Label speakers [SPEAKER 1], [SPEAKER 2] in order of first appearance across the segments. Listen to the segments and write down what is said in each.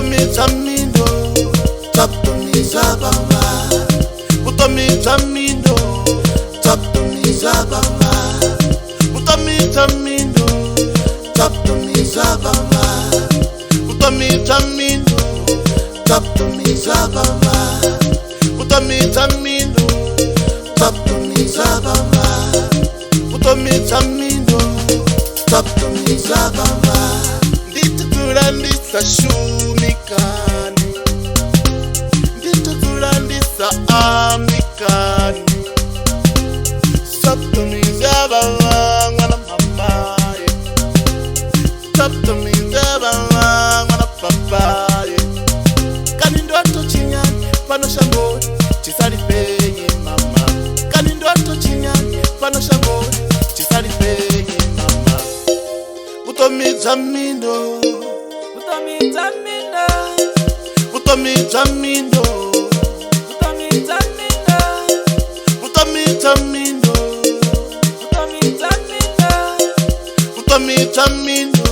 [SPEAKER 1] Utomitamindo, taptomizababa. Utomitamindo, taptomizababa. Utomitamindo, taptomizababa. Utomitamindo, taptomizababa. Utomitamindo, taptomizababa. Utomitamindo, taptomizababa. Nditukulandisa shumikani, nditukulandisa amikani. Taptomizababa mwana mamaye, taptomizababa mwana papaye. Kani ndoto chinyani pano shangoni chisalipenye mama. Kani ndoto chinyani pano shangoni chisalipenye mama. Utomitamindo,
[SPEAKER 2] Utomitamindo,
[SPEAKER 1] utomitamindo,
[SPEAKER 2] utomitamindo,
[SPEAKER 1] utomitamindo,
[SPEAKER 2] utomitamindo,
[SPEAKER 1] utomitamindo,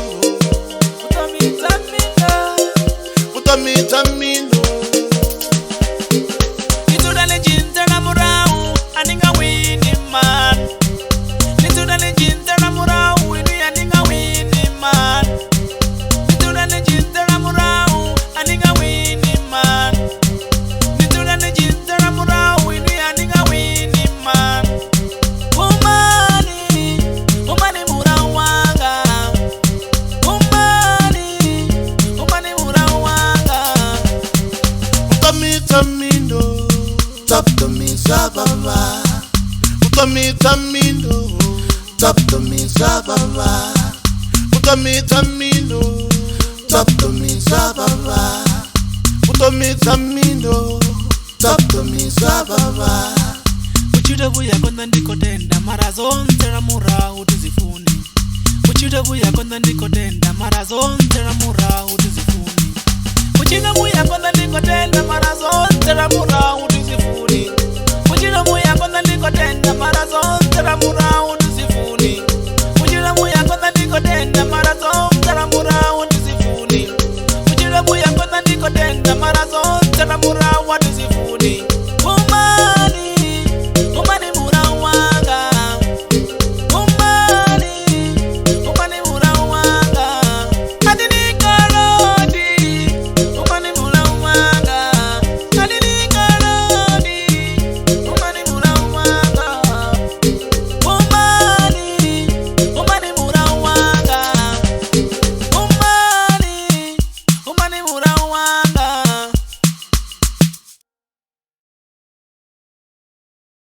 [SPEAKER 2] utomitamindo.
[SPEAKER 1] utomitamindo.
[SPEAKER 2] Nitudale jintera murau, aninga wini man. Nitudale jintera murau, ini aninga wini man. Nitudale jintera murau, aninga wini man. Nitudale jintera murau, ini aninga wini man. Umani, umani murau wanga. Umani, umani murau wanga.
[SPEAKER 1] Utomitamindo, taptomizababa. Utomitamindo, taptomizababa. Utomitamindo, taptomizababa. Utomitamindo, taptomizababa.
[SPEAKER 2] Uchida buya konda ndikotenda mara zonse ramura utizifuni. Uchida buya konda ndikotenda mara zonse ramura utizifuni. Uchida buya konda ndikotenda mara zonse ramura utizifuni. Uchida buya konda ndikotenda mara zonse ramura utizifuni. Uchida buya konda ndikotenda mara zonse ramura utizifuni. Uchida buya konda ndikotenda mara zonse ramura utizifuni. Umani, umani murau wanga. Umani, umani murau wanga. Adini karodi, umani murau wanga. Adini karodi, umani murau wanga. Umani, umani murau wanga. Umani, umani murau wanga.